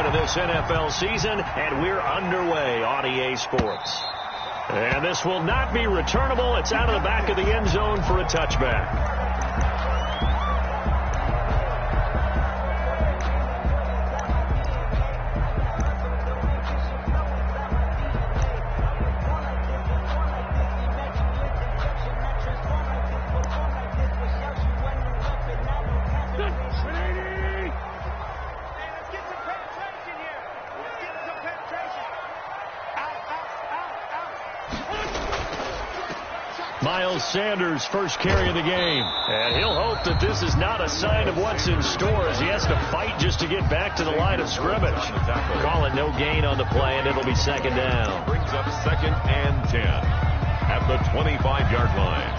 of this NFL season, and we're underway on EA Sports. And this will not be returnable. It's out of the back of the end zone for a touchback. Sanders' first carry of the game. And he'll hope that this is not a sign of what's in store as he has to fight just to get back to the line of scrimmage. Calling no gain on the play, and it'll be second down. Brings up 2nd and 10 at the 25-yard line.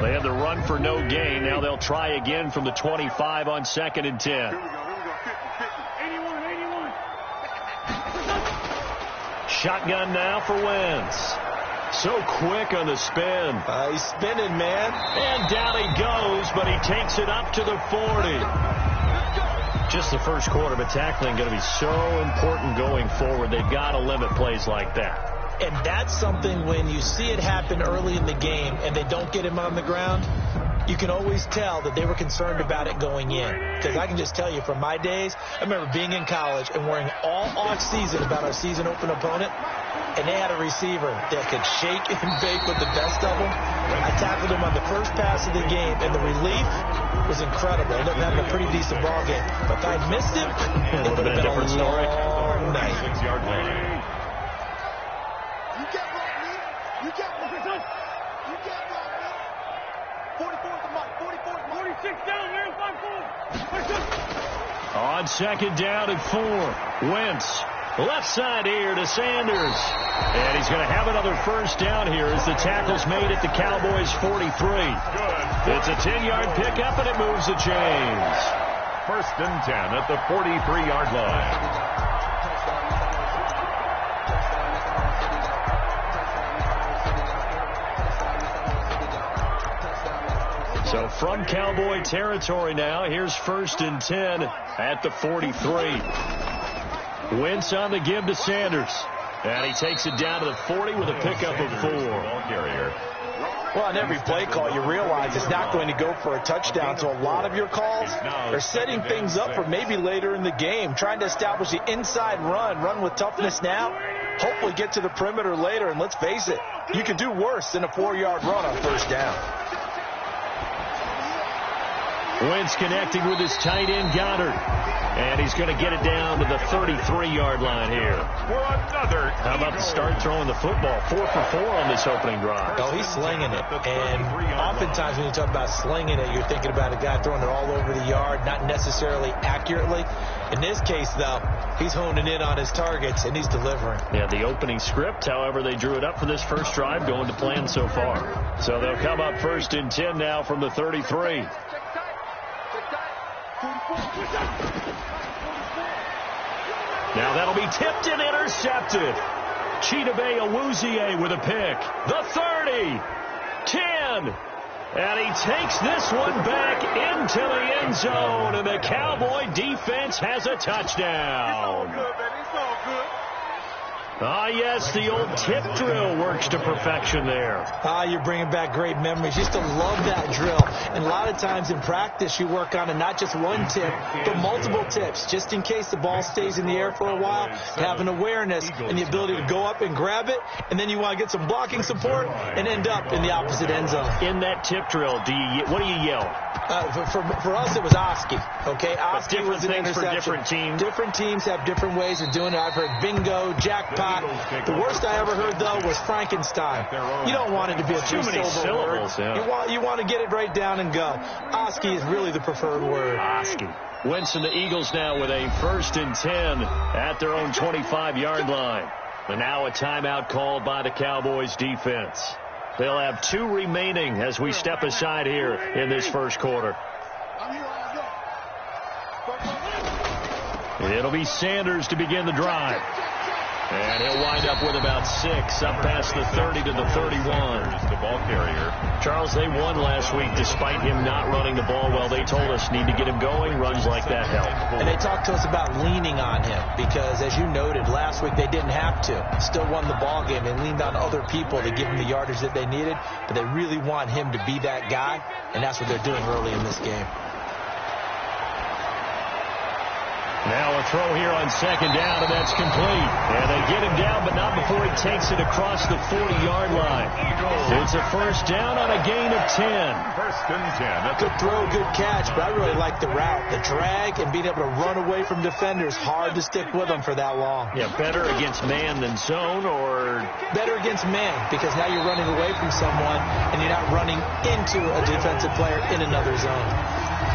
They had the run for no gain. Now they'll try again from the 25 on 2nd and 10. Shotgun now for Wentz. So quick on the spin. He's spinning, man. And down he goes, but he takes it up to the 40. Just the first quarter, but tackling going to be so important going forward. They've got to limit plays like that. And that's something when you see it happen early in the game and they don't get him on the ground, you can always tell that they were concerned about it going in. Because I can just tell you from my days, I remember being in college and worrying all off-season about our season open opponent, and they had a receiver that could shake and bake with the best of them. I tackled him on the first pass of the game, and the relief was incredible. I ended up having a pretty decent ball game. But if I'd missed him, it would have been a different story. Night. 6-yard line. You get blocked, man. You get blocked. You get blocked, man. 44 to Mike. 44 to 46 down, man. 5-4. On 2nd down and 4. Wentz. Left side here to Sanders. And he's going to have another first down here as the tackle's made at the Cowboys' 43. It's a 10-yard pickup, and it moves the chains. 1st and 10 at the 43-yard line. So from Cowboy territory now, here's 1st and 10 at the 43. Wentz on the give to Sanders. And he takes it down to the 40 with a pickup of 4. Well, on every play call, you realize it's not going to go for a touchdown. So a lot of your calls are setting things up for maybe later in the game, trying to establish the inside run with toughness now, hopefully get to the perimeter later. And let's face it, you can do worse than a 4-yard run on 1st down. Wentz connecting with his tight end, Goddard. And he's going to get it down to the 33-yard line here. How about the start throwing the football? 4 for 4 on this opening drive. Oh, he's slinging it. And oftentimes when you talk about slinging it, you're thinking about a guy throwing it all over the yard, not necessarily accurately. In this case, though, he's honing in on his targets, and he's delivering. Yeah, the opening script, however, they drew it up for this first drive, going to plan so far. So they'll come up 1st and 10 now from the 33. Now that'll be tipped and intercepted. Chidobe Awuzie with a pick. The 30. 10. And he takes this one back into the end zone. And the Cowboy defense has a touchdown. It's all good, baby. It's all good. Ah, yes, the old tip drill works to perfection there. You're bringing back great memories. Used to love that drill. And a lot of times in practice, you work on it, not just one tip, but multiple tips, just in case the ball stays in the air for a while. Have an awareness and the ability to go up and grab it, and then you want to get some blocking support and end up in the opposite end zone. In that tip drill, what do you yell? For us, it was Oski. Okay, Oski was an interception. For different teams. Different teams have different ways of doing it. I've heard bingo, jackpot. The worst I ever heard, though, was Frankenstein. You don't want it to be a too many syllables. Yeah. You want to get it right down and go. Oski is really the preferred word. Oski. Wentz and the Eagles now with a 1st and 10 at their own 25-yard line. And now a timeout called by the Cowboys defense. They'll have 2 remaining as we step aside here in this first quarter. It'll be Sanders to begin the drive. And he'll wind up with about 6, up past the 30 to the 31. The ball carrier. Charles, they won last week despite him not running the ball well. They told us need to get him going. Runs like that help. And they talked to us about leaning on him because, as you noted, last week they didn't have to. Still won the ball game. They leaned on other people to give him the yardage that they needed, but they really want him to be that guy, and that's what they're doing early in this game. Now a throw here on second down, and that's complete. And they get him down, but not before he takes it across the 40-yard line. It's a first down on a gain of 10. First and 10. Good throw, good catch, but I really like the route. The drag and being able to run away from defenders, hard to stick with them for that long. Yeah, better against man than zone, or? Better against man, because now you're running away from someone, and you're not running into a defensive player in another zone.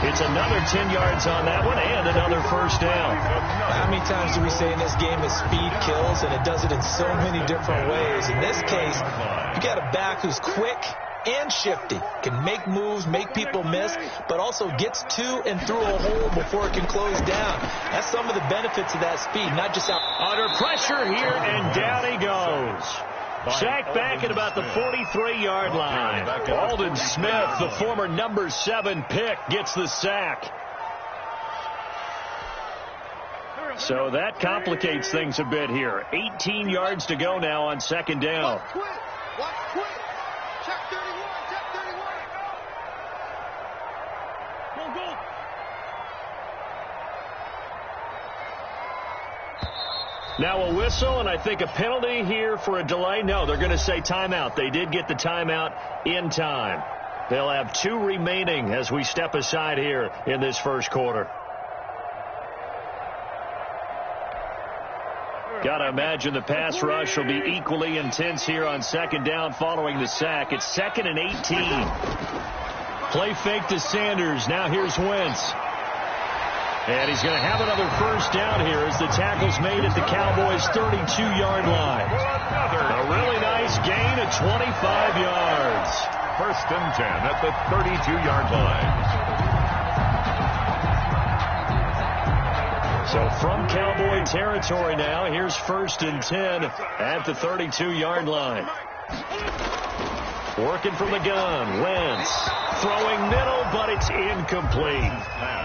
It's another 10 yards on that one and another first down. How many times do we say in this game that speed kills, and it does it in so many different ways? In this case, you got a back who's quick and shifty, can make moves, make people miss, but also gets to and through a hole before it can close down. That's some of the benefits of that speed, not just out. Under pressure here, and down he goes. Sacked back at about the 43-yard line. Aldon Smith, the former number 7 pick, gets the sack. So that complicates things a bit here. 18 yards to go now on second down. Watch quick. Check 31. Go. Now a whistle, and I think a penalty here for a delay. No, they're going to say timeout. They did get the timeout in time. They'll have 2 remaining as we step aside here in this first quarter. Got to imagine the pass rush will be equally intense here on second down following the sack. It's 2nd and 18. Play fake to Sanders. Now here's Wentz. And he's going to have another first down here as the tackle's made at the Cowboys' 32-yard line. A really nice gain of 25 yards. First and 10 at the 32-yard line. So from Cowboy territory now, here's first and 10 at the 32-yard line. Working from the gun, Wentz throwing middle, but it's incomplete.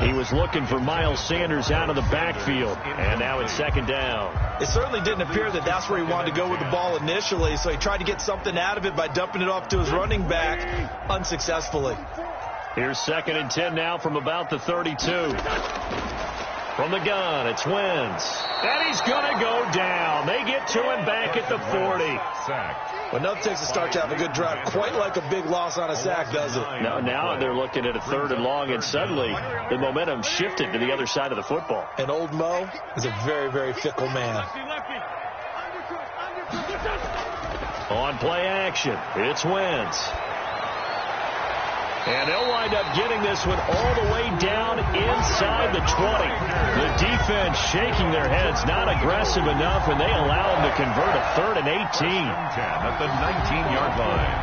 He was looking for Miles Sanders out of the backfield, and now it's second down. It certainly didn't appear that that's where he wanted to go with the ball initially, so he tried to get something out of it by dumping it off to his running back unsuccessfully. Here's 2nd and 10 now from about the 32. From the gun, it's Wentz. And he's going to go down. They get to him back at the 40. Sacked. But nothing takes a start to have a good drive, quite like a big loss on a sack, does it? Now they're looking at a 3rd and long, and suddenly the momentum shifted to the other side of the football. And old Mo is a very, very fickle man. On play action, it's Wentz. And they'll wind up getting this one all the way down inside the 20. The defense shaking their heads, not aggressive enough, and they allow them to convert a 3rd and 18. 10 at the 19-yard line.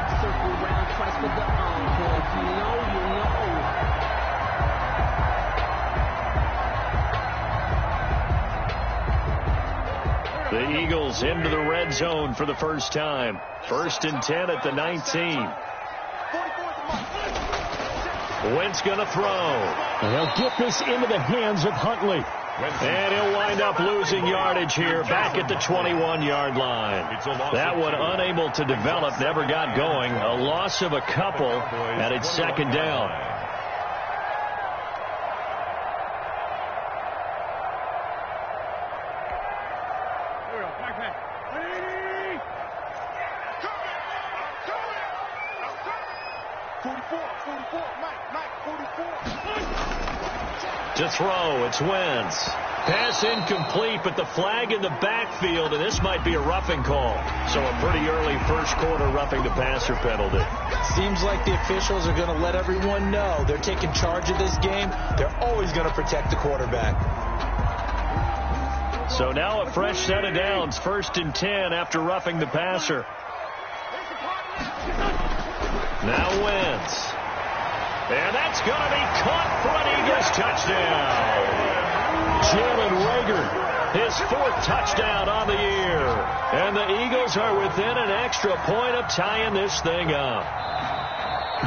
The Eagles into the red zone for the first time. First and 10 at the 19. Wentz going to throw. And they'll get this into the hands of Huntley. And he'll wind up losing yardage here back at the 21-yard line. That one unable to develop, never got going. A loss of a couple, and it's second down. To throw, it's Wentz. Pass incomplete, but the flag in the backfield, and this might be a roughing call. So a pretty early first quarter roughing the passer penalty. Seems like the officials are going to let everyone know they're taking charge of this game. They're always going to protect the quarterback. So now a fresh set of downs, 1st and 10 after roughing the passer. Now Wentz. And that's going to be caught for an Eagles touchdown. Jalen Reagor his 4th touchdown on the year. And the Eagles are within an extra point of tying this thing up.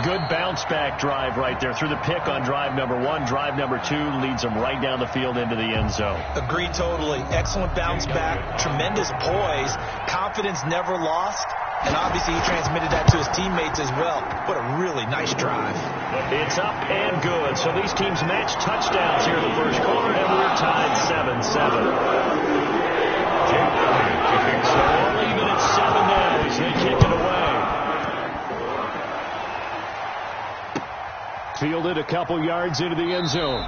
Good bounce-back drive right there through the pick on drive number 1. Drive number 2 leads them right down the field into the end zone. Agree totally. Excellent bounce-back, tremendous poise, confidence never lost, and obviously he transmitted that to his teammates as well. What a really nice drive. It's up and good. So these teams match touchdowns here in the first quarter, and we're tied 7-7. So we'll leave it at 7 now as they kick it away. Fielded a couple yards into the end zone.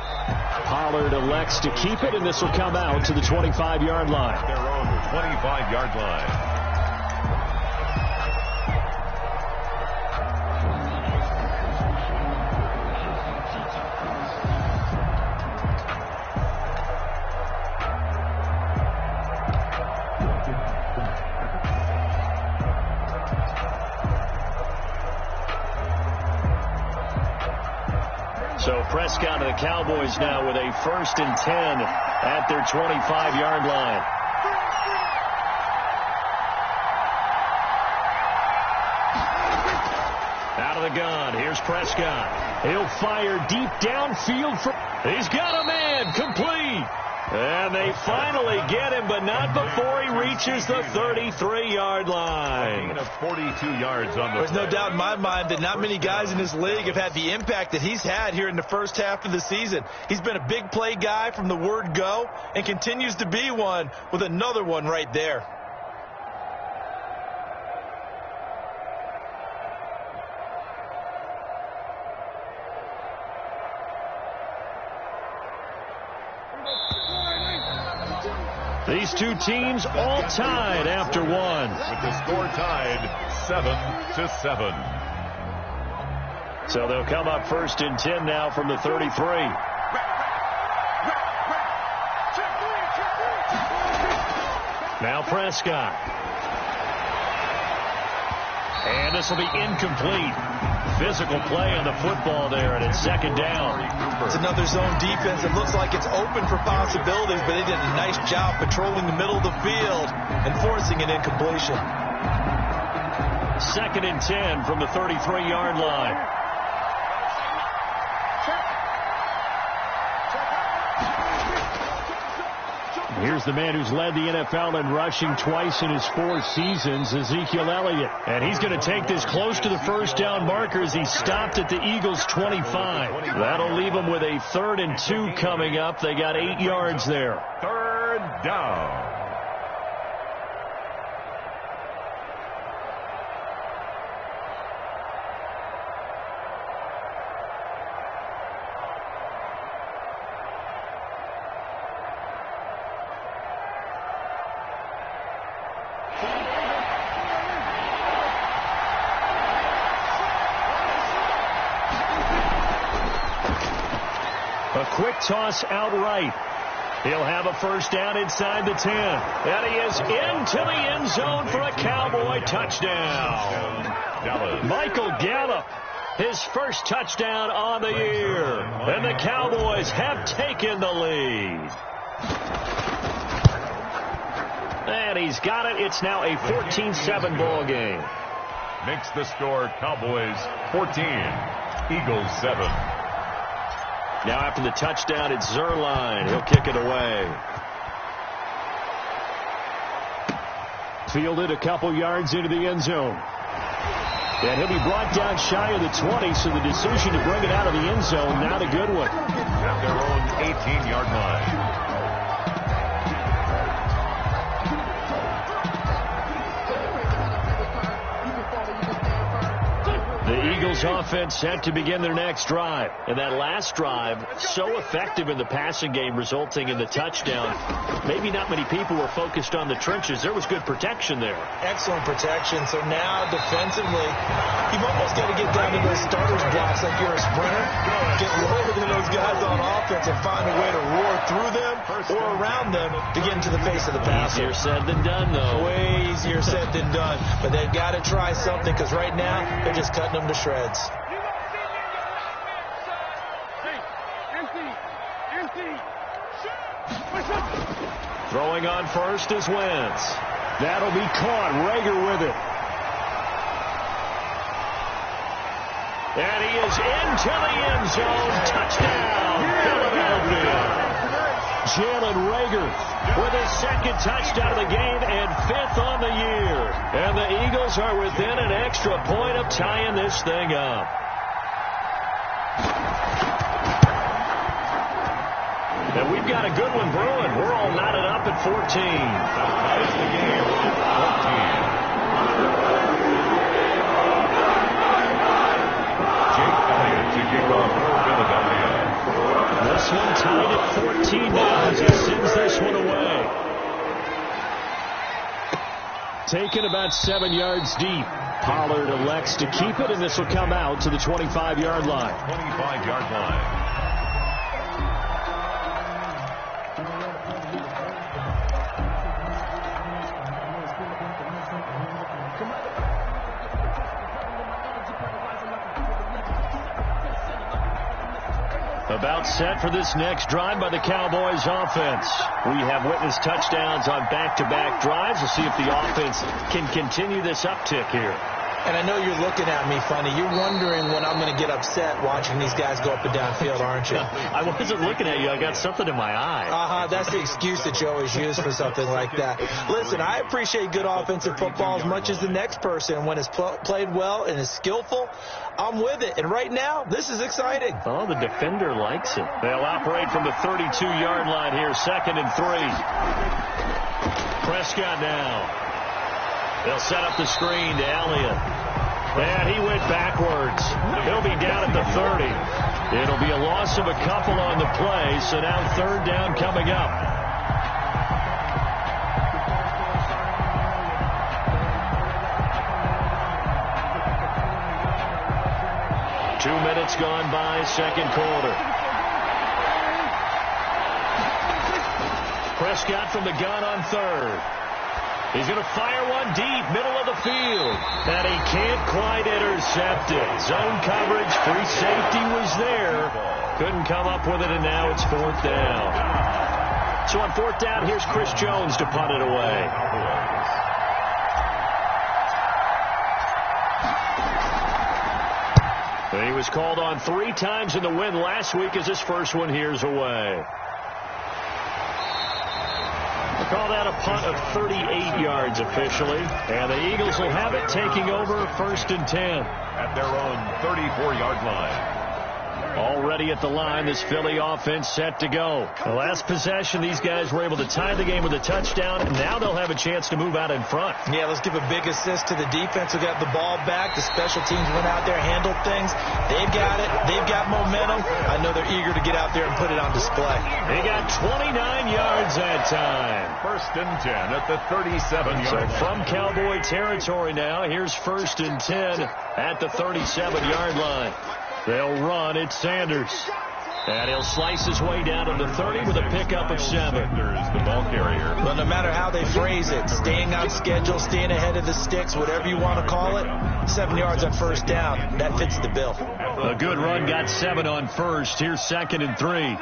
Pollard elects to keep it, and this will come out to the 25-yard line. They're on the 25-yard line. So Prescott and the Cowboys now with a 1st and 10 at their 25-yard line. Out of the gun. Here's Prescott. He'll fire deep downfield. He's got a man. Complete. And they finally get him, but not before he reaches the 33-yard line. A 42 yards on the There's no doubt in my mind that not many guys in this league have had the impact that he's had here in the first half of the season. He's been a big play guy from the word go and continues to be one with another one right there. These two teams all tied after one. With the score tied 7-7. So they'll come up 1st and 10 now from the 33. Now Prescott. And this will be incomplete. Physical play on the football there, and it's 2nd down. It's another zone defense. It looks like it's open for possibilities, but they did a nice job patrolling the middle of the field and forcing an incompletion. 2nd and 10 from the 33-yard line. Here's the man who's led the NFL in rushing twice in his 4 seasons, Ezekiel Elliott. And he's going to take this close to the first down marker as he stopped at the Eagles' 25. That'll leave them with a 3rd and 2 coming up. They got 8 yards there. 3rd down. Quick toss outright. He'll have a 1st down inside the 10. And he is into the end zone for a Cowboy touchdown. Michael Gallup, his 1st touchdown on the year. And the Cowboys have taken the lead. And he's got it. It's now a 14-7 ball game. Makes the score Cowboys 14, Eagles 7. Now after the touchdown, it's Zerline. He'll kick it away. Fielded a couple yards into the end zone. And he'll be brought down shy of the 20, so the decision to bring it out of the end zone, not a good one. At their own 18-yard line. The Eagles offense set to begin their next drive. And that last drive, so effective in the passing game, resulting in the touchdown. Maybe not many people were focused on the trenches. There was good protection there. Excellent protection. So now defensively, you've almost got to get down to those starters blocks like you're a sprinter. Get lower than those guys on offense and find a way to roar through them or around them to get into the face of the passer. Easier said than done, though. Way easier said than done. But they've got to try something because right now they're just cutting them to shreds. Throwing on first is Wentz. That'll be caught. Rager with it. And he is into the end zone. Touchdown, Philadelphia. Jalen Rager with his second touchdown of the game and 5th on the year. And the Eagles are within an extra point of tying this thing up. And we've got a good one brewing. We're all knotted up at 14. Ties the game at 14. To kick off for Philadelphia. This one tied at 14 now as he sends this one away. Taken about 7 yards deep. Pollard elects to keep it, and this will come out to the 25-yard line. 25-yard line. About set for this next drive by the Cowboys offense. We have witnessed touchdowns on back-to-back drives. We'll see if the offense can continue this uptick here. And I know you're looking at me funny. You're wondering when I'm going to get upset watching these guys go up and down field, aren't you? I wasn't looking at you. I got something in my eye. That's the excuse that you always use for something like that. Listen, I appreciate good offensive football as much as the next person. When it's played well and is skillful, I'm with it. And right now, this is exciting. Oh, the defender likes it. They'll operate from the 32-yard line here, 2nd and 3. Prescott now. They'll set up the screen to Elliott. And he went backwards. He'll be down at the 30. It'll be a loss of a couple on the play, so now 3rd down coming up. Two minutes gone by, 2nd quarter. Prescott from the gun on 3rd. He's going to fire one deep, middle of the field. And he can't quite intercept it. Zone coverage, free safety was there. Couldn't come up with it, and now it's 4th down. So on 4th down, here's Chris Jones to punt it away. And he was called on 3 times in the win last week as his first one here's away. Call that a punt of 38 yards officially. And the Eagles will have it taking over 1st and 10. At their own 34-yard line. Already at the line, this Philly offense set to go. The last possession, these guys were able to tie the game with a touchdown. And now they'll have a chance to move out in front. Yeah, let's give a big assist to the defense who got the ball back. The special teams went out there, handled things. They've got it. They've got momentum. I know they're eager to get out there and put it on display. They got 29 yards that time. 1st and 10 at the 37-yard line. So from Cowboy territory now, here's 1st and 10 at the 37-yard line. They'll run. It's Sanders. And he'll slice his way down to the 30 with a pickup of 7. Sanders, the ball carrier. Well, no matter how they phrase it, staying on schedule, staying ahead of the sticks, whatever you want to call it, 7 yards on 1st down, that fits the bill. A good run got 7 on 1st. Here's 2nd and 3.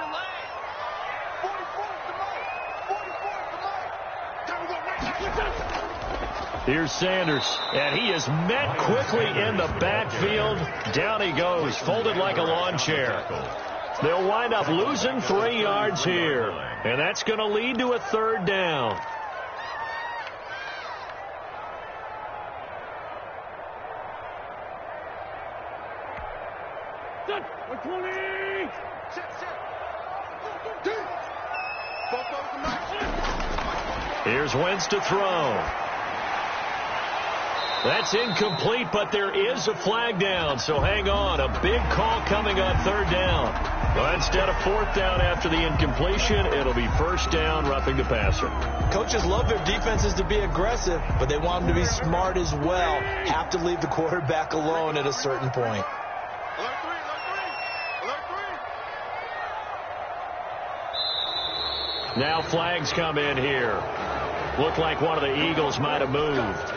Here's Sanders, and he is met quickly in the backfield. Down he goes, folded like a lawn chair. They'll wind up losing 3 yards here, and that's going to lead to a 3rd down. Here's Wentz to throw. That's incomplete, but there is a flag down, so hang on. A big call coming on 3rd down. But instead of 4th down after the incompletion, it'll be 1st down, roughing the passer. Coaches love their defenses to be aggressive, but they want them to be smart as well. Have to leave the quarterback alone at a certain point. Now flags come in here. Looked like one of the Eagles might have moved.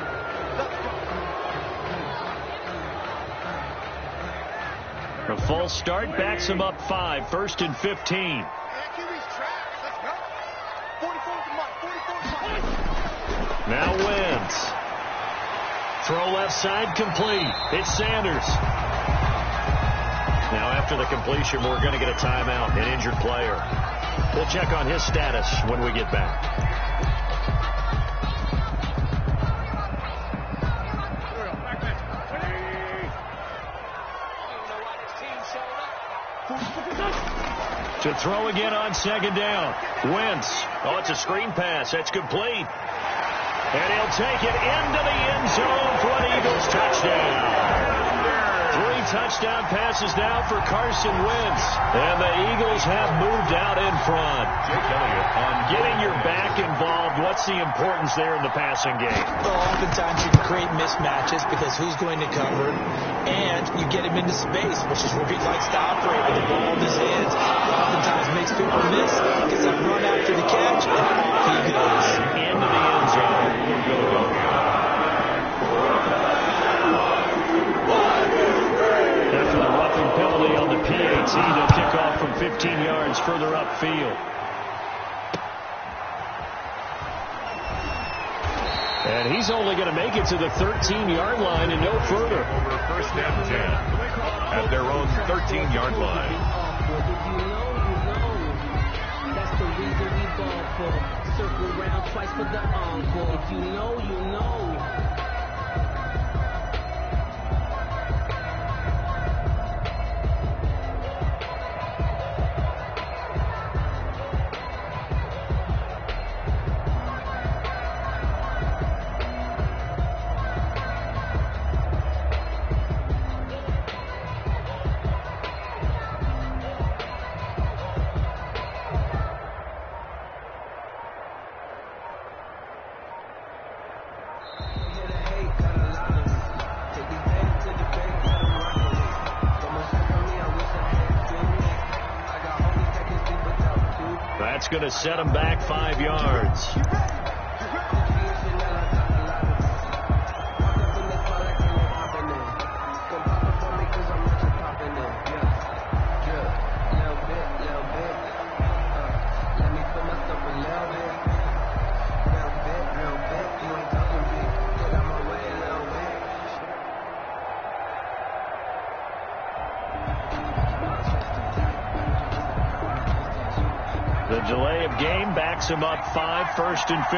A false start backs him up 5. 1st and 15. Now Wentz. Throw left side complete. It's Sanders. Now after the completion, we're going to get a timeout, an injured player. We'll check on his status when we get back. To throw again on second down. Wentz. Oh, it's a screen pass. That's complete. And he'll take it into the end zone for an Eagles touchdown. 3 touchdown passes now for Carson Wentz. And the Eagles have moved out in front. Jake Elliott on getting your back involved. What's the importance there in the passing game? Well, oftentimes you can create mismatches because who's going to cover, and you get him into space, which is where he likes to operate with the ball in his hands. Oftentimes makes people miss, gets a run after the catch, and off he goes. Into the end zone. After the roughing penalty on the PAT, they'll kick off from 15 yards further upfield. And he's only going to make it to the 13-yard line and no further. over first and 10 at their own 13-yard line. That's the reason we ball for. Circle around twice for the encore. If you know, you know. That's going to set him back 5 yards. The delay of game backs him up 5, 1st and 15.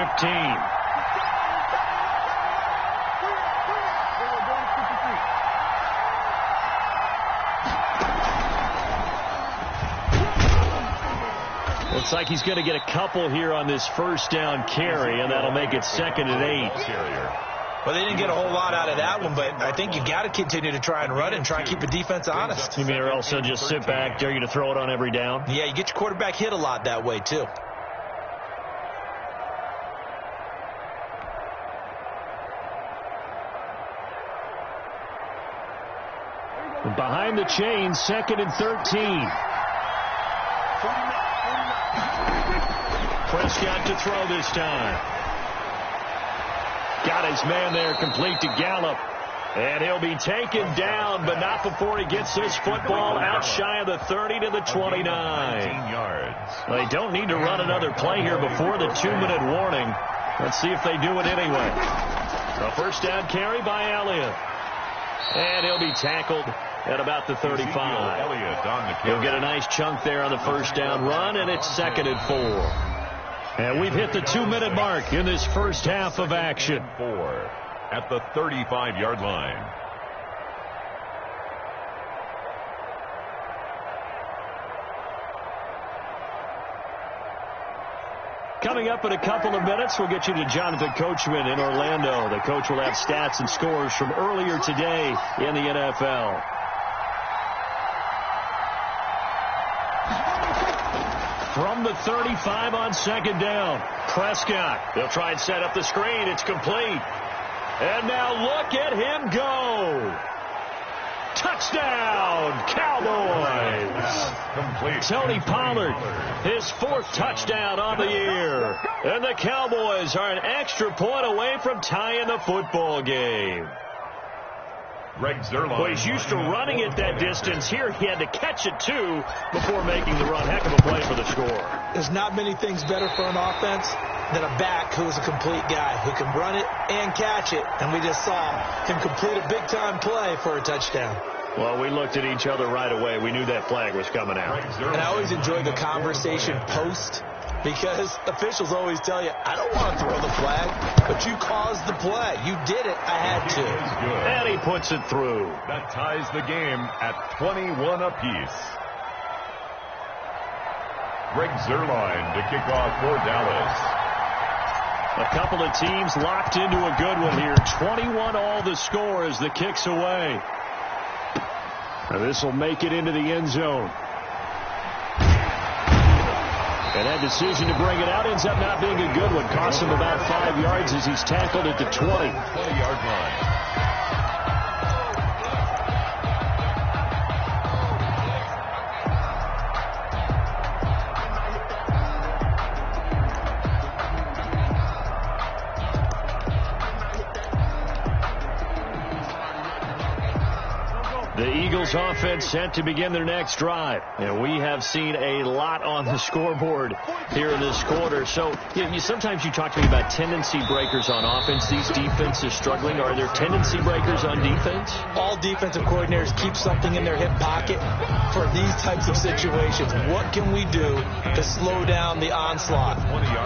Looks like he's going to get a couple here on this first down carry, and that'll make it 2nd and 8. Well, they didn't get a whole lot out of that one, but I think you've got to continue to try and run and try and keep the defense honest. You mean or else they'll just sit back, dare you to throw it on every down? Yeah, you get your quarterback hit a lot that way, too. Behind the chains, 2nd and 13. Prescott to throw this time. Got his man there, complete to Gallup. And he'll be taken down, but not before he gets this football out shy of the 30 to the 29. They don't need to run another play here before the 2-minute warning. Let's see if they do it anyway. A first down carry by Elliott. And he'll be tackled at about the 35. He'll get a nice chunk there on the first down run, and it's 2nd and 4. And we've hit the 2-minute mark in this first half of action. 4 at the 35-yard line. Coming up in a couple of minutes, we'll get you to Jonathan Coachman in Orlando. The coach will have stats and scores from earlier today in the NFL. From the 35 on 2nd down, Prescott. They'll try and set up the screen. It's complete. And now look at him go. Touchdown, Cowboys. Complete. Tony Pollard, his 4th touchdown on the year. And the Cowboys are an extra point away from tying the football game. Well, he's used to running it that distance. Here he had to catch it, too, before making the run. Heck of a play for the score. There's not many things better for an offense than a back who's a complete guy who can run it and catch it. And we just saw him complete a big-time play for a touchdown. Well, we looked at each other right away. We knew that flag was coming out. And I always enjoy the conversation post, because officials always tell you, I don't want to throw the flag, but you caused the play. You did it. I had to. And he puts it through. That ties the game at 21 apiece. Greg Zuerlein to kick off for Dallas. A couple of teams locked into a good one here. 21 all the score as the kick's away. And this will make it into the end zone. And that decision to bring it out ends up not being a good one. Cost him about 5 yards as he's tackled at the 20. 20-yard line. The Eagles offense set to begin their next drive. And we have seen a lot on the scoreboard here in this quarter. So sometimes you talk to me about tendency breakers on offense. These defenses struggling. Are there tendency breakers on defense? All defensive coordinators keep something in their hip pocket for these types of situations. What can we do to slow down the onslaught?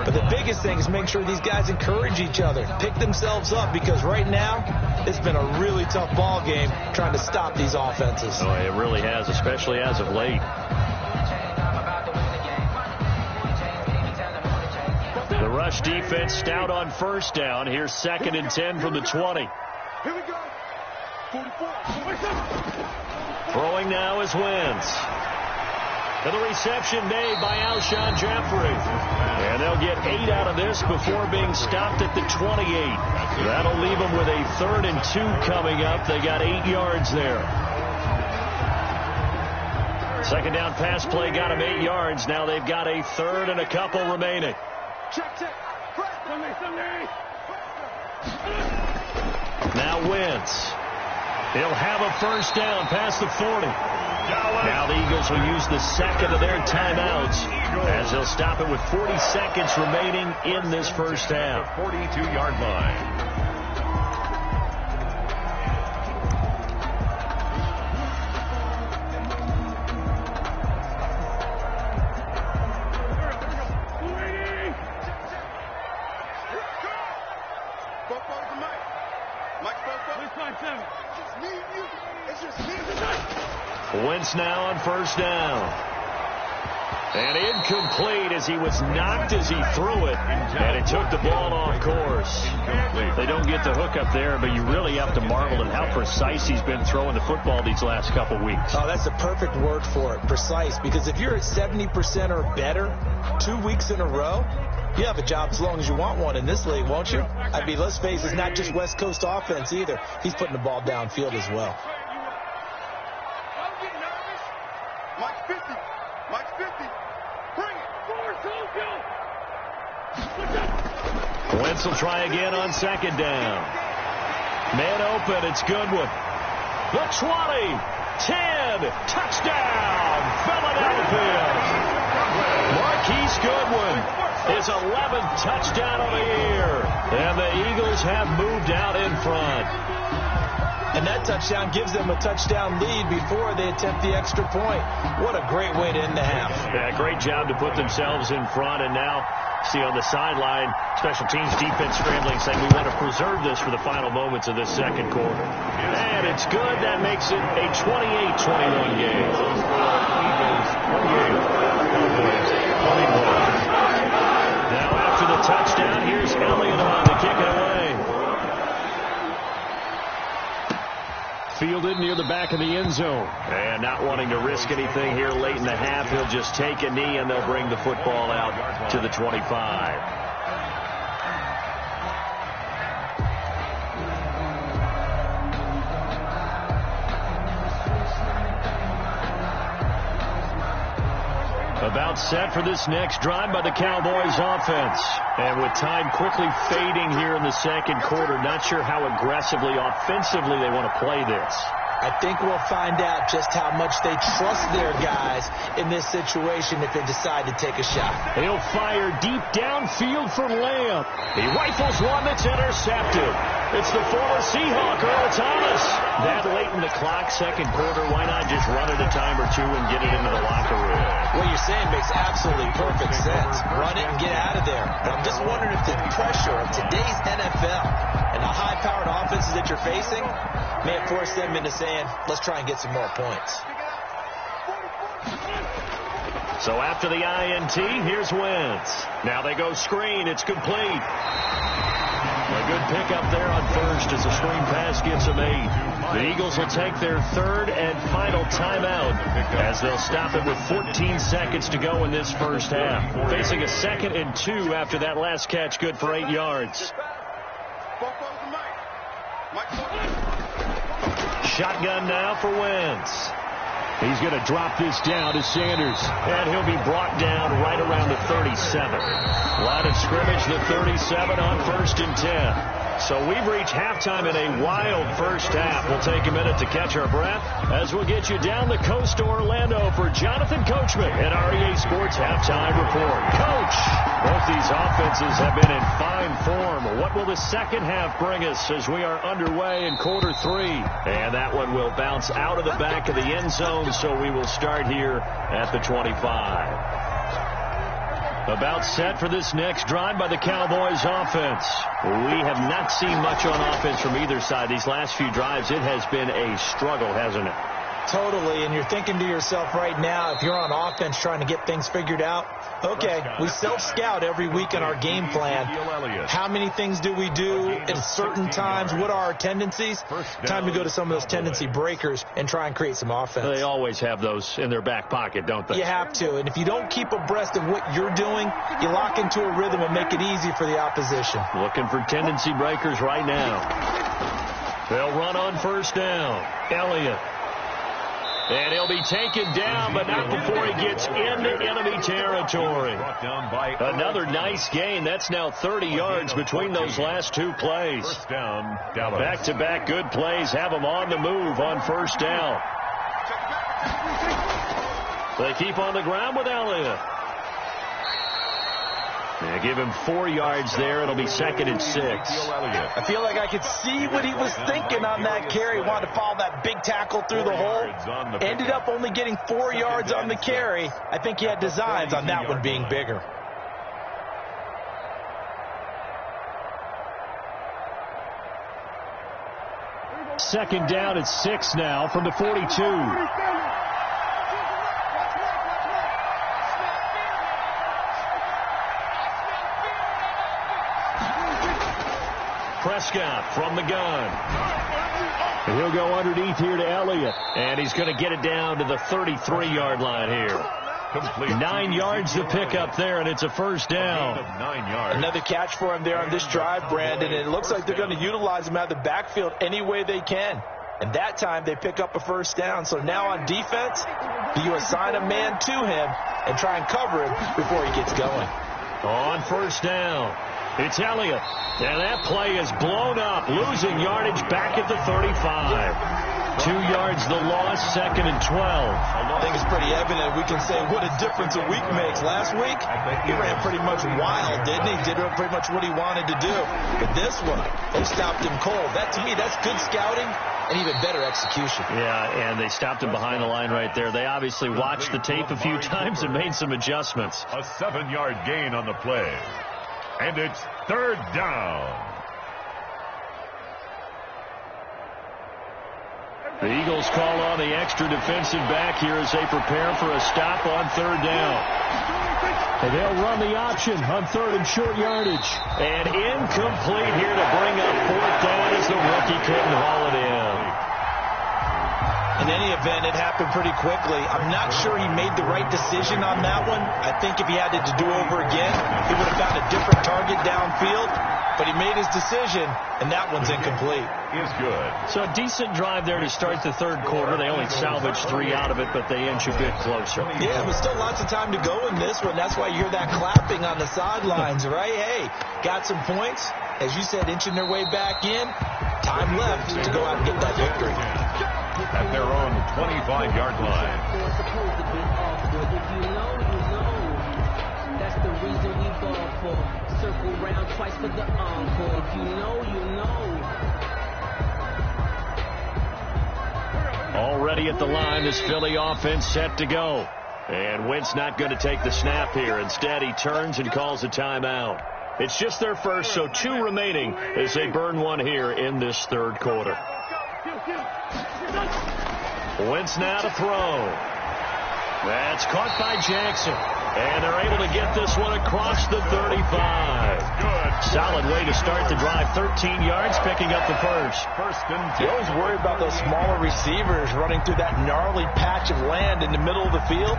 But the biggest thing is make sure these guys encourage each other, pick themselves up, because right now it's been a really tough ball game trying to stop these offenses. Oh, it really has, especially as of late. The rush defense stout on first down. Here's 2nd and 10 from the 20. Here we go. 44. Throwing now is Wentz. To the reception made by Alshon Jeffrey. And they'll get 8 out of this before being stopped at the 28. That'll leave them with a 3rd and 2 coming up. They got 8 yards there. 2nd down pass play got them 8 yards. Now they've got a 3rd and a couple remaining. Check. Now Wentz. He'll have a first down past the 40. Now the Eagles will use the 2nd of their timeouts as they'll stop it with 40 seconds remaining in this first half. 42-yard line. Wentz now on first down. And incomplete as he was knocked as he threw it. And it took the ball off course. They don't get the hook up there, but you really have to marvel at how precise he's been throwing the football these last couple weeks. Oh, that's the perfect word for it, precise. Because if you're at 70% or better 2 weeks in a row, you have a job as long as you want one in this league, won't you? I mean, let's face it, it's not just West Coast offense either. He's putting the ball downfield as well. Mike 50. Bring it. Wentz will try again on 2nd down. Man open, it's Goodwin. The 20, 10, touchdown, Philadelphia. Marquise Goodwin, his 11th touchdown of the year. And the Eagles have moved out in front. And that touchdown gives them a touchdown lead before they attempt the extra point. What a great way to end the half. Yeah, great job to put themselves in front. And now, see on the sideline, special teams defense scrambling, saying we want to preserve this for the final moments of this second quarter. And it's good. That makes it a 28-21 game. Now after the touchdown, here's Elliott on to kick it away. Fielded near the back of the end zone. And not wanting to risk anything here late in the half, he'll just take a knee and they'll bring the football out to the 25. A About set for this next drive by the Cowboys offense. And with time quickly fading here in the second quarter, not sure how aggressively, offensively they want to play this. I think we'll find out just how much they trust their guys in this situation if they decide to take a shot. He'll fire deep downfield for Lamb. He rifles one that's intercepted. It's the former Seahawk, Earl Thomas. That late in the clock, second quarter, why not just run it a time or two and get it into the locker room? What you're saying makes absolutely perfect sense. Run it and get out of there. But I'm just wondering if the pressure of today's NFL and the high-powered offenses that you're facing may have forced them into saying, let's try and get some more points. So after the INT, here's Wentz. Now they go screen. It's complete. A good pickup there on first as the screen pass gets them 8. The Eagles will take their third and final timeout as they'll stop it with 14 seconds to go in this first half. Facing a 2nd and 2 after that last catch, good for 8 yards. Shotgun now for Wentz. He's going to drop this down to Sanders, and he'll be brought down right around the 37. Line of scrimmage, the 37 on 1st and 10. So we've reached halftime in a wild first half. We'll take a minute to catch our breath as we'll get you down the coast to Orlando for Jonathan Coachman and REA Sports Halftime Report. Coach, both these offenses have been in fine form. What will the second half bring us as we are underway in quarter 3? And that one will bounce out of the back of the end zone, so we will start here at the 25. About set for this next drive by the Cowboys offense. We have not seen much on offense from either side. These last few drives, it has been a struggle, hasn't it? Totally, and you're thinking to yourself right now, if you're on offense trying to get things figured out, okay, we self-scout every week in our game plan. How many things do we do at certain times? What are our tendencies? Time to go to some of those tendency breakers and try and create some offense. They always have those in their back pocket, don't they? You have to, and if you don't keep abreast of what you're doing, you lock into a rhythm and make it easy for the opposition. Looking for tendency breakers right now. They'll run on first down. Elliott. And he'll be taken down, but not before he gets into enemy territory. Another nice gain. That's now 30 yards between those last 2 plays. First down, Dallas. Back-to-back good plays have them on the move on first down. They keep on the ground with Elliott. They give him 4 yards there. It'll be 2nd and 6. I feel like I could see what he was thinking on that carry. Wanted to follow that big tackle through the hole. Ended up only getting 4 yards on the carry. I think he had designs on that one being bigger. Second down at 6 now from the 42. Prescott from the gun. And he'll go underneath here to Elliott. And he's going to get it down to the 33-yard line here. Complete. 9 yards to pick up there, and it's a first down. 9 yards. Another catch for him there on this drive, Brandon. And it looks like they're going to utilize him out of the backfield any way they can. And that time they pick up a first down. So now on defense, do you assign a man to him and try and cover him before he gets going? On first down, it's Elliott. And that play is blown up, losing yardage back at the 35. 2 yards the loss, 2nd and 12. I think it's pretty evident. We can say what a difference a week makes. Last week, he ran pretty much wild, didn't he? Did pretty much what he wanted to do. But this one, they stopped him cold. That, to me, that's good scouting and even better execution. Yeah, and they stopped him behind the line right there. They obviously watched the tape a few times and made some adjustments. A 7-yard gain on the play. And it's third down. The Eagles call on the extra defensive back here as they prepare for a stop on third down. And they'll run the option on third and short yardage. And incomplete here to bring up fourth down as the rookie couldn't haul it in. In any event, it happened pretty quickly. I'm not sure he made the right decision on that one. I think if he had it to do over again, he would have found a different target downfield. but he made his decision, and that one's incomplete. Is good. So a decent drive there to start the third quarter. They only salvaged 3 out of it, but they inch a bit closer. Yeah, but still lots of time to go in this one. That's why you hear that clapping on the sidelines, right? Hey, got some points. As you said, inching their way back in. Time left to go out and get that victory. At their own 25-yard line. That's the reason we ball for. Circle round twice for the encore. If you know, you know. Already at the line, this Philly offense set to go. And Wentz not going to take the snap here. Instead, he turns and calls a timeout. It's just their first, so 2 remaining as they burn one here in this third quarter. Wentz now to throw. That's caught by Jackson. And they're able to get this one across the 35. Good. Solid way to start the drive. 13 yards, picking up the first. First and 10. You always worry about those smaller receivers running through that gnarly patch of land in the middle of the field.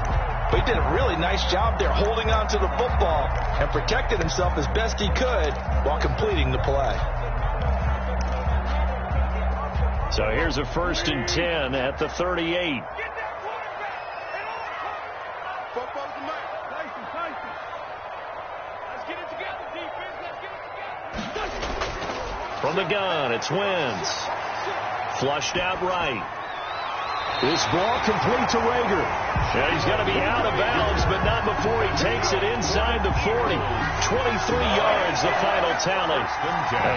But he did a really nice job there holding on to the football and protected himself as best he could while completing the play. So here's a first and 10 at the 38. From the gun, it's Wentz. Flushed out right. This ball complete to Rager. And he's going to be out of bounds, but not before he takes it inside the 40. 23 yards, the final tally.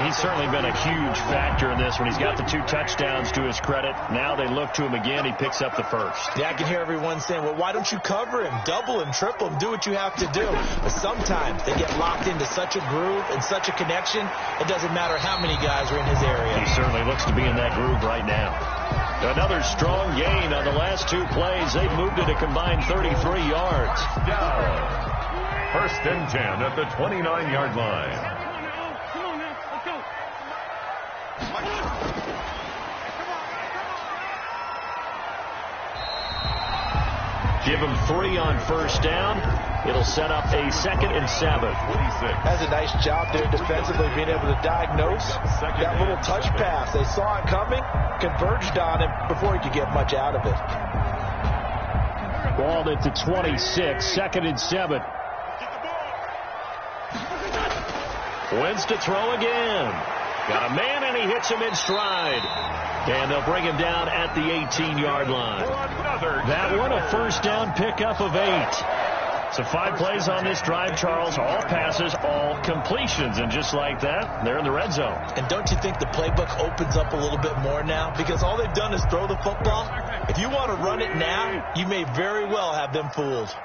He's certainly been a huge factor in this one. He's got the 2 touchdowns to his credit. Now they look to him again. He picks up the first. Yeah, I can hear everyone saying, well, why don't you cover him? Double him, triple him, do what you have to do. But sometimes they get locked into such a groove and such a connection, it doesn't matter how many guys are in his area. He certainly looks to be in that groove right now. Another strong gain on the last 2 plays. They've moved it a combined 33 yards. Down. First and 10 at the 29-yard line. Come on now. Let's go. Give him 3 on first down. It'll set up a 2nd and 7. Has a nice job there defensively, being able to diagnose that little touch pass. They saw it coming, converged on it before he could get much out of it. Ball at the 26, 2nd and 7. Wentz to throw again. Got a man, and he hits him in stride. And they'll bring him down at the 18-yard line. That one, a first down pickup of 8. So 5 plays on this drive, Charles. All passes, all completions. And just like that, they're in the red zone. And don't you think the playbook opens up a little bit more now? Because all they've done is throw the football. If you want to run it now, you may very well have them fooled.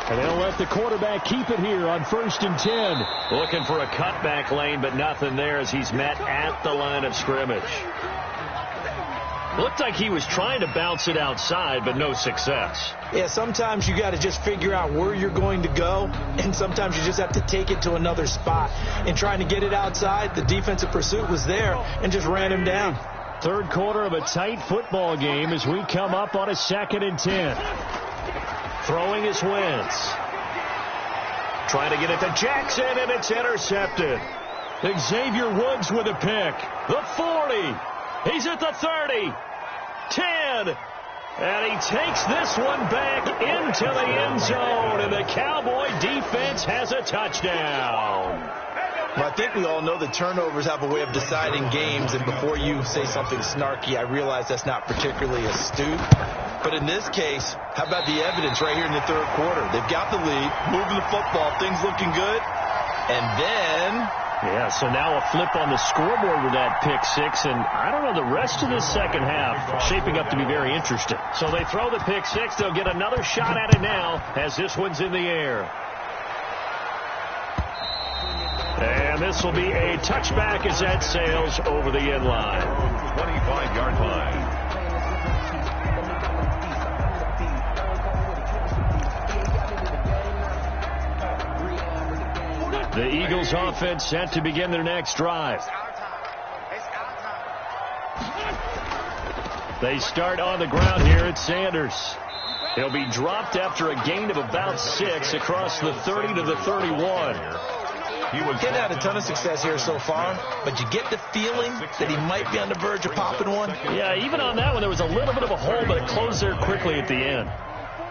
And they'll let the quarterback keep it here on first and 10. Looking for a cutback lane, but nothing there as he's met at the line of scrimmage. Looked like he was trying to bounce it outside, but no success. Yeah, sometimes you got to just figure out where you're going to go, and sometimes you just have to take it to another spot. In trying to get it outside, the defensive pursuit was there and just ran him down. Third quarter of a tight football game as we come up on a 2nd and 10. Throwing is Wentz. Trying to get it to Jackson, and it's intercepted. Xavier Woods with a pick. The 40. He's at the 30. 10. And he takes this one back into the end zone, and the Cowboy defense has a touchdown. Well, I think we all know that turnovers have a way of deciding games, and before you say something snarky, I realize that's not particularly astute. But in this case, how about the evidence right here in the third quarter? They've got the lead, moving the football, things looking good, and then... Yeah, so now a flip on the scoreboard with that pick 6, and I don't know, the rest of the second half shaping up to be very interesting. So they throw the pick 6. They'll get another shot at it now as this one's in the air. And this will be a touchback as that sails over the end line. 25-yard line. The Eagles offense set to begin their next drive. They start on the ground here at Sanders. He'll be dropped after a gain of about 6 across the 30 to the 31. He's had a ton of success here so far, but you get the feeling that he might be on the verge of popping one. Yeah, even on that one, there was a little bit of a hole, but it closed there quickly at the end.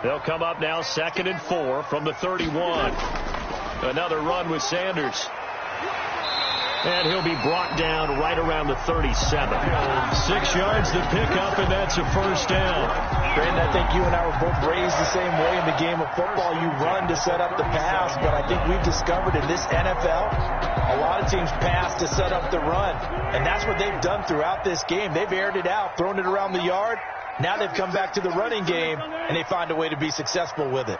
They'll come up now 2nd and 4 from the 31. Another run with Sanders. And he'll be brought down right around the 37. 6 yards to pick up, and that's a first down. Brandon, I think you and I were both raised the same way in the game of football. You run to set up the pass, but I think we've discovered in this NFL, a lot of teams pass to set up the run. And that's what they've done throughout this game. They've aired it out, thrown it around the yard. Now they've come back to the running game, and they find a way to be successful with it.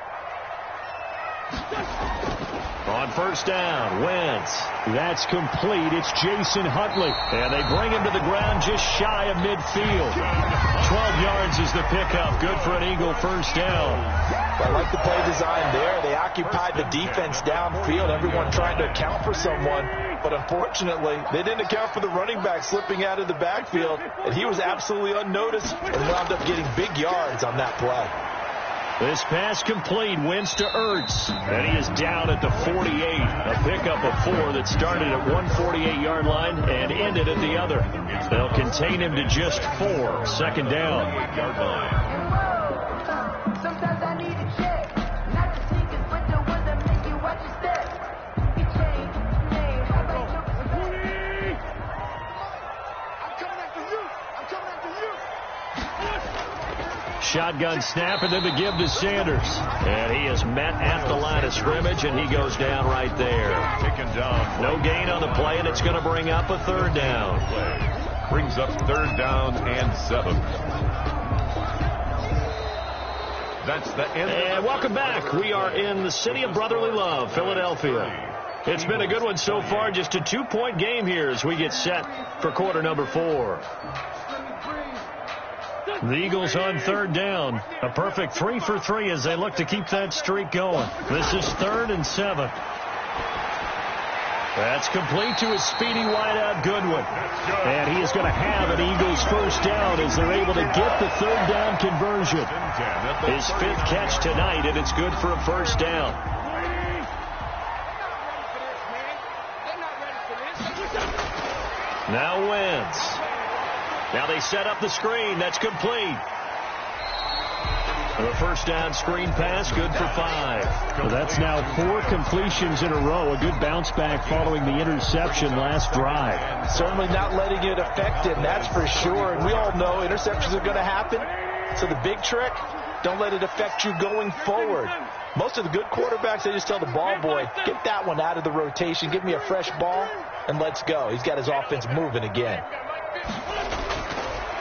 On first down, Wentz. That's complete. It's Jason Huntley. And they bring him to the ground just shy of midfield. 12 yards is the pickup. Good for an Eagle first down. I like the play design there. They occupied the defense downfield, everyone trying to account for someone. But unfortunately, they didn't account for the running back slipping out of the backfield. And he was absolutely unnoticed and wound up getting big yards on that play. This pass complete. Wentz to Ertz. And he is down at the 48. A pickup of 4 that started at 148-yard line and ended at the other. They'll contain him to just 4. Second down. Sometimes I need a check. Not the sneakers, but the ones that make you watch your steps. You change name. I'm coming after you. I'm coming after you. Shotgun snap, and then the give to Sanders. And he is met at the line of scrimmage, and he goes down right there. Taken down. No gain on the play, and it's going to bring up a third down. Brings up 3rd down and 7. That's the end. And welcome back. We are in the city of brotherly love, Philadelphia. It's been a good one so far. Just a 2-point game here as we get set for quarter number 4. The Eagles on 3rd down. A perfect 3 for 3 as they look to keep that streak going. This is 3rd and 7. That's complete to his speedy wideout Goodwin. And he is going to have an Eagles first down as they're able to get the 3rd down conversion. His 5th catch tonight, and it's good for a first down. Now Wentz. Now they set up the screen. That's complete. The first down screen pass, good for 5. Well, that's now 4 completions in a row. A good bounce back following the interception last drive. Certainly not letting it affect him, that's for sure. And we all know interceptions are going to happen. So the big trick, don't let it affect you going forward. Most of the good quarterbacks, they just tell the ball boy, get that one out of the rotation, give me a fresh ball, and let's go. He's got his offense moving again.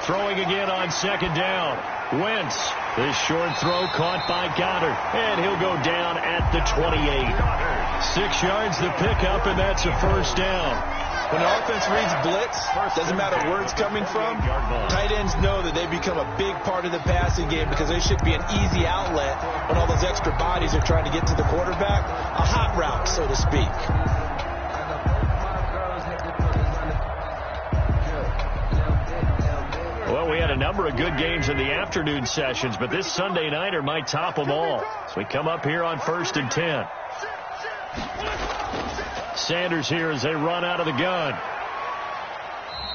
Throwing again on 2nd down. Wentz. This short throw caught by Goddard. And he'll go down at the 28. 6 yards the pickup, and that's a first down. When the offense reads blitz, doesn't matter where it's coming from, tight ends know that they become a big part of the passing game because they should be an easy outlet when all those extra bodies are trying to get to the quarterback. A hot route, so to speak. Well, we had a number of good games in the afternoon sessions, but this Sunday nighter might top them all. So we come up here on 1st and 10. Sanders here as they run out of the gun.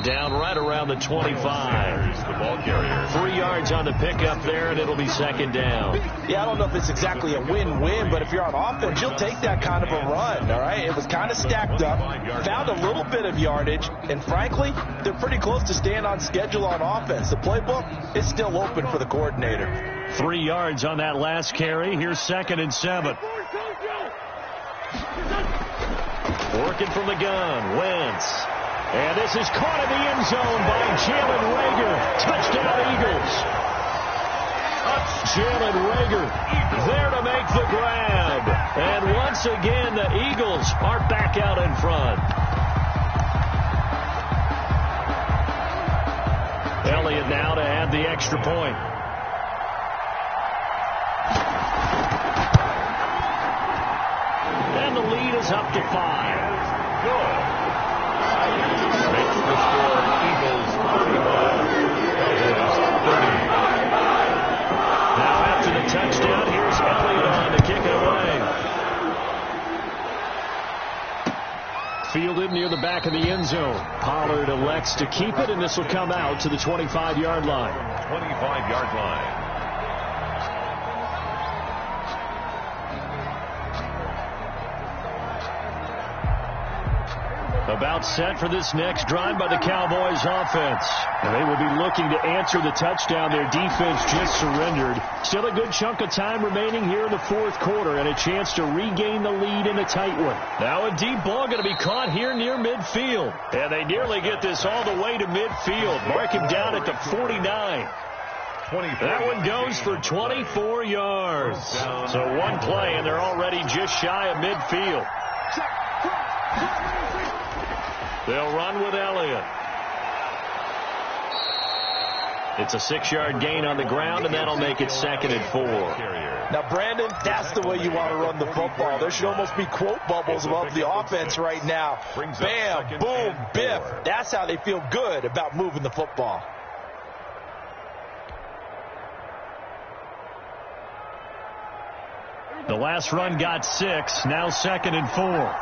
Down right around the 25. The ball carrier. 3 yards on the pickup there, and it'll be 2nd down. Yeah, I don't know if it's exactly a win-win, but if you're on offense, you'll take that kind of a run, all right? It was kind of stacked up, found a little bit of yardage, and frankly, they're pretty close to staying on schedule on offense. The playbook is still open for the coordinator. 3 yards on that last carry. Here's 2nd and 7. Working from the gun, Wentz. And this is caught in the end zone by Jalen Reagor. Touchdown, Eagles. Jalen Reagor there to make the grab. And once again, the Eagles are back out in front. Elliott now to add the extra point. And the lead is up to 5. Good. Makes the score Eagles 31. Now after the touchdown, here's Elliott on to kick it away. near the back of the end zone. Pollard elects to keep it, and this will come out to the 25-yard line. 25-yard line. About set for this next drive by the Cowboys offense. And they will be looking to answer the touchdown their defense just surrendered. Still a good chunk of time remaining here in the fourth quarter and a chance to regain the lead in a tight one. Now a deep ball going to be caught here near midfield. And they nearly get this all the way to midfield. Mark him down at the 49. That one goes for 24 yards. So one play and they're already just shy of midfield. They'll run with Elliott. It's a 6-yard gain on the ground, and that'll make it 2nd and 4. Now, Brandon, that's the way you want to run the football. There should almost be quote bubbles above the offense right now. Bam, boom, biff. That's how they feel good about moving the football. The last run got 6. Now 2nd and 4.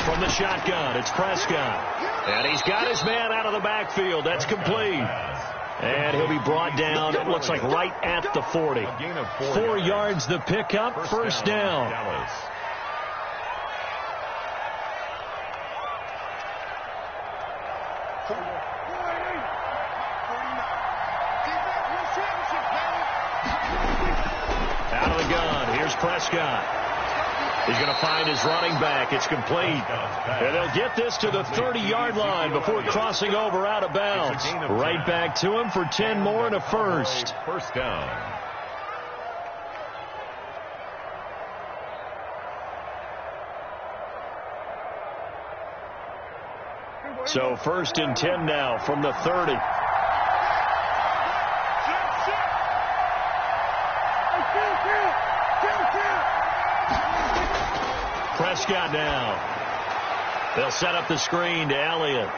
From the shotgun, it's Prescott. And he's got his man out of the backfield. That's complete. And he'll be brought down, it looks like right at the 40. 4 yards the pickup, first down. Out of the gun, here's Prescott. He's going to find his running back. It's complete. And they'll get this to the 30-yard line before crossing over out of bounds. Right back to him for 10 more and a first. First down. So 1st and 10 now from the 30. Prescott now. They'll set up the screen to Elliott.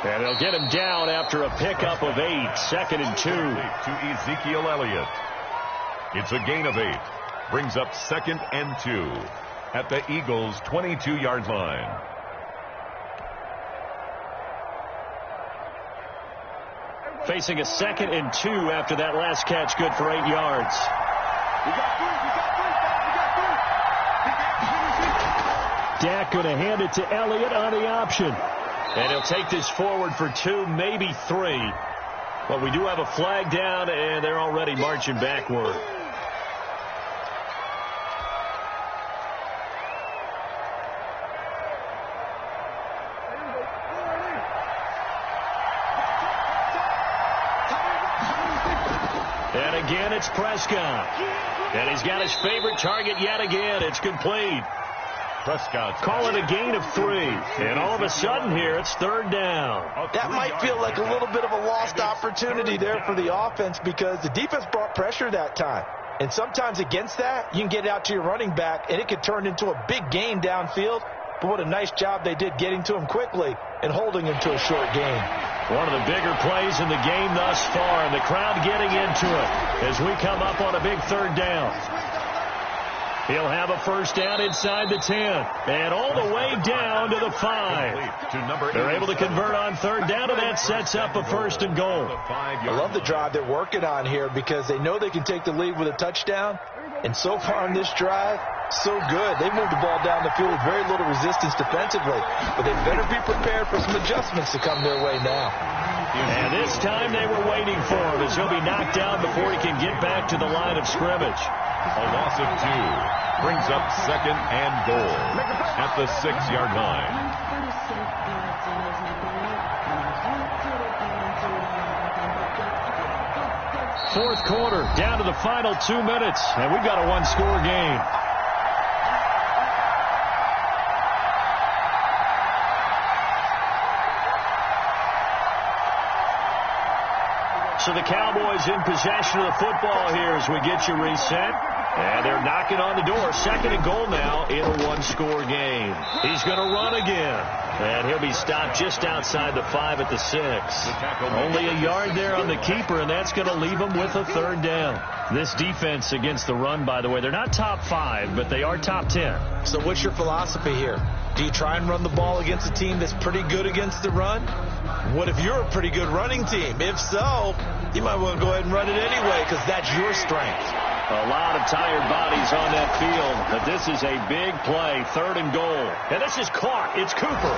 And they'll get him down after a pickup of 8. 2nd and 2. To Ezekiel Elliott. It's a gain of 8. Brings up 2nd and 2 at the Eagles' 22-yard line. Facing a 2nd and 2 after that last catch, good for 8 yards. Dak going to hand it to Elliott on the option. And he'll take this forward for 2, maybe 3. But we do have a flag down, and they're already marching backward. And again, it's Prescott. And he's got his favorite target yet again. It's complete. Prescott. Call it a gain of 3. And all of a sudden here, it's 3rd down. That might feel like a little bit of a lost opportunity there for the offense because the defense brought pressure that time. And sometimes against that, you can get it out to your running back, and it could turn into a big gain downfield. But what a nice job they did getting to him quickly and holding him to a short gain. One of the bigger plays in the game thus far, and the crowd getting into it as we come up on a big 3rd down. He'll have a first down inside the 10 and all the way down to the 5. They're able to convert on 3rd down, and that sets up a 1st and goal. I love the drive they're working on here because they know they can take the lead with a touchdown. And so far in this drive, so good. They moved the ball down the field with very little resistance defensively. But they better be prepared for some adjustments to come their way now. And this time they were waiting for him as he'll be knocked down before he can get back to the line of scrimmage. A loss of 2 brings up 2nd and goal at the 6-yard line. Fourth quarter, down to the final 2 minutes, and we've got a 1-score game. So the Cowboys in possession of the football here as we get you reset. And they're knocking on the door. 2nd and goal now in a one-score game. He's going to run again. And he'll be stopped just outside the 5 at the 6. Only a yard there on the keeper, and that's going to leave him with a 3rd down. This defense against the run, by the way, they're not top 5, but they are top 10. So what's your philosophy here? Do you try and run the ball against a team that's pretty good against the run? What if you're a pretty good running team? If so, you might want to go ahead and run it anyway because that's your strength. A lot of tired bodies on that field, but this is a big play, 3rd and goal. And this is caught. It's Cooper.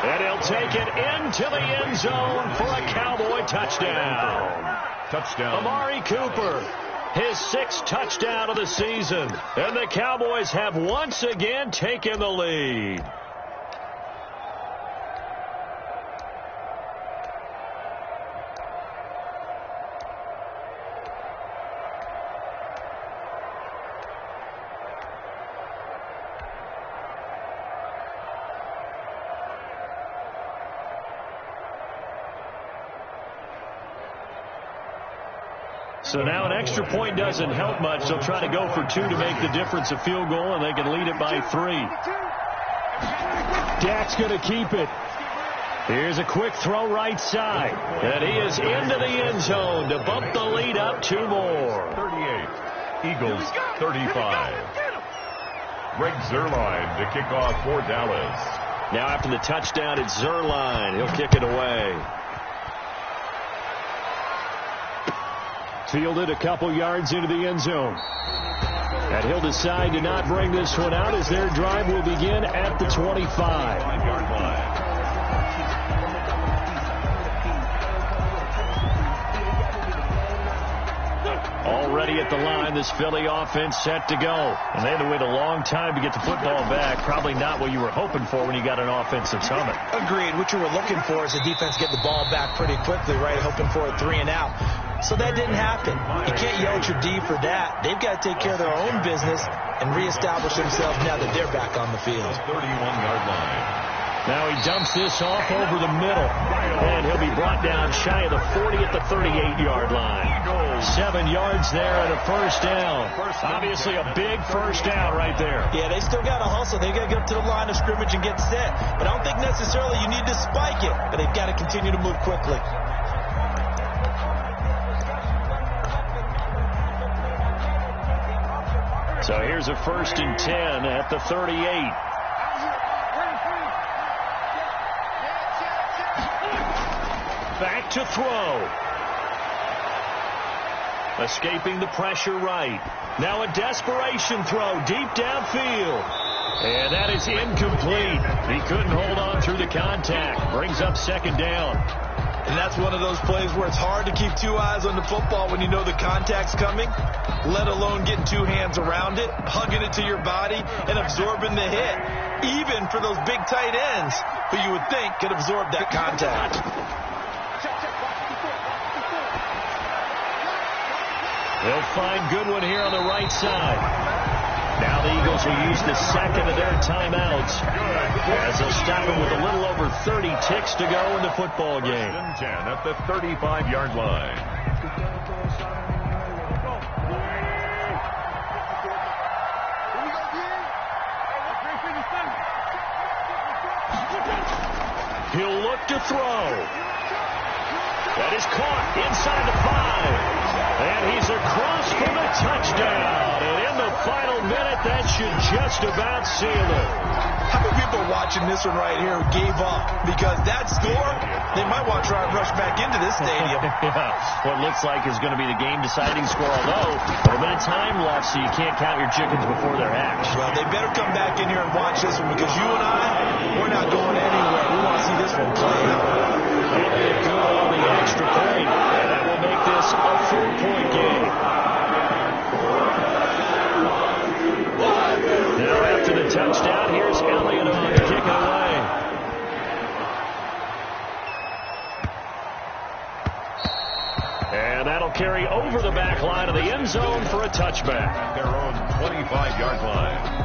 And he'll take it into the end zone for a Cowboy touchdown. Touchdown. Amari Cooper, his 6th touchdown of the season. And the Cowboys have once again taken the lead. So now an extra point doesn't help much. They'll try to go for 2 to make the difference a field goal, and they can lead it by 3. Dak's going to keep it. Here's a quick throw right side. And he is into the end zone to bump the lead up 2 more. 38. Eagles 35. Greg Zuerlein to kick off for Dallas. Now after the touchdown, it's Zuerlein. He'll kick it away. Fielded a couple yards into the end zone. And he'll decide to not bring this one out as their drive will begin at the 25-yard line. Already at the line, this Philly offense set to go. And they had to wait a long time to get the football back. Probably not what you were hoping for when you got an offense that's humming. Agreed. What you were looking for is the defense get the ball back pretty quickly, right? Hoping for a 3 and out. So that didn't happen. You can't yell at your D for that. They've got to take care of their own business and reestablish themselves now that they're back on the field. 31-yard line. Now he dumps this off over the middle. And he'll be brought down shy of the 40 at the 38-yard line. 7 yards there and a 1st down. Obviously a big 1st down right there. Yeah, they still got to hustle. They've got to get up to the line of scrimmage and get set. But I don't think necessarily you need to spike it. But they've got to continue to move quickly. So here's a 1st and 10 at the 38. Back to throw. Escaping the pressure right. Now a desperation throw deep downfield. And that is incomplete. He couldn't hold on through the contact. Brings up 2nd down. And that's one of those plays where it's hard to keep 2 eyes on the football when you know the contact's coming, let alone getting 2 hands around it, hugging it to your body, and absorbing the hit, even for those big tight ends who you would think could absorb that contact. They'll find Goodwin here on the right side. Now the Eagles will use the 2nd of their timeouts as they'll stop him with a little over 30 ticks to go in the football game. 10 at the 35-yard line. He'll look to throw. That is caught inside the 5. And he's across for the touchdown. And in the final minute, that should just about seal it. How many people are watching this one right here who gave up? Because that score, they might want to try and rush back into this stadium. Yeah, what looks like is going to be the game-deciding score, although a little bit of time left, so you can't count your chickens before they're hatched. Well, they better come back in here and watch this one because you and I, we're not going anywhere. We want to see this one play out. And they do on the extra point, and that will make this a 4-point game. Now after the touchdown, here's Elliott on to kick it away. And that'll carry over the back line of the end zone for a touchback. At their own 25-yard line.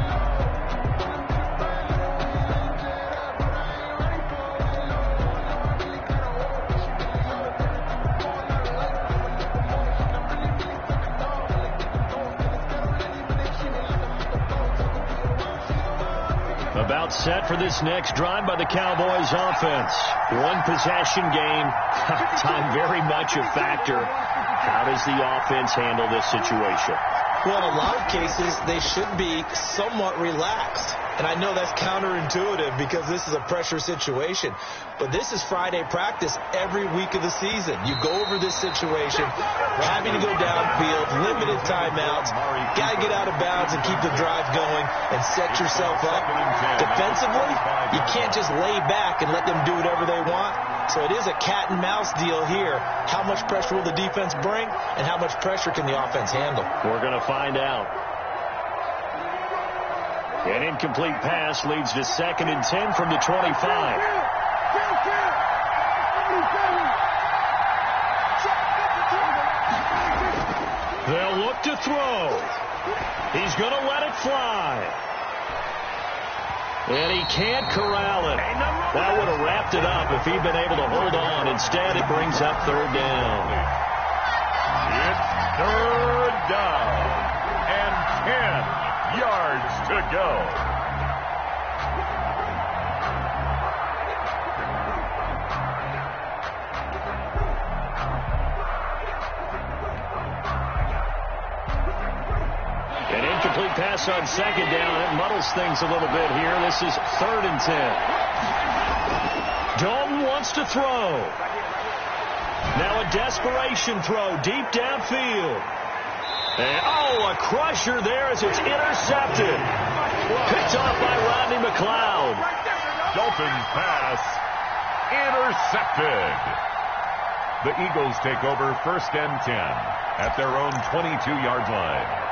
set for this next drive by the Cowboys offense. One possession game. Time very much a factor. How does the offense handle this situation? Well, in a lot of cases, they should be somewhat relaxed. And I know that's counterintuitive because this is a pressure situation. But this is Friday practice every week of the season. You go over this situation, having to go downfield, limited timeouts, got to get out of bounds and keep the drive going and set yourself up. Defensively, you can't just lay back and let them do whatever they want. So it is a cat and mouse deal here. How much pressure will the defense bring and how much pressure can the offense handle? We're going to find out. An incomplete pass leads to 2nd and 10 from the 25. They'll look to throw. He's going to let it fly. And he can't corral it. That would have wrapped it up if he'd been able to hold on. Instead, it brings up 3rd down. It's 3rd down and 10 yards to go. An incomplete pass on 2nd down. It muddles things a little bit here. This is 3rd and 10. Dalton wants to throw. Now a desperation throw deep downfield. And, a crusher there as it's intercepted. Picked off by Rodney McLeod. Dalton's pass intercepted. The Eagles take over 1st and 10 at their own 22-yard line.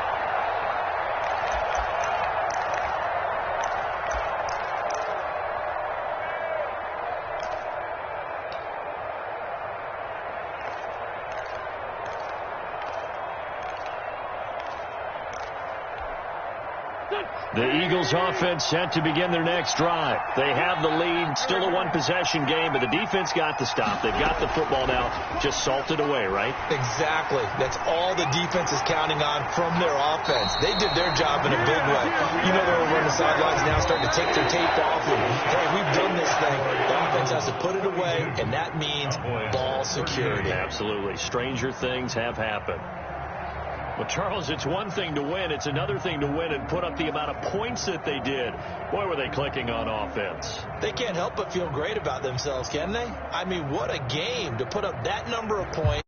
The Eagles offense set to begin their next drive. They have the lead, still a one-possession game, but the defense got the stop. They've got the football now, just salted away, right? Exactly. That's all the defense is counting on from their offense. They did their job in a big way. You know they're over on the sidelines now starting to take their tape off. And, hey, we've done this thing. The offense has to put it away, and that means ball security. Absolutely. Stranger things have happened. Well, Charles, it's one thing to win. It's another thing to win and put up the amount of points that they did. Boy, were they clicking on offense. They can't help but feel great about themselves, can they? I mean, what a game to put up that number of points.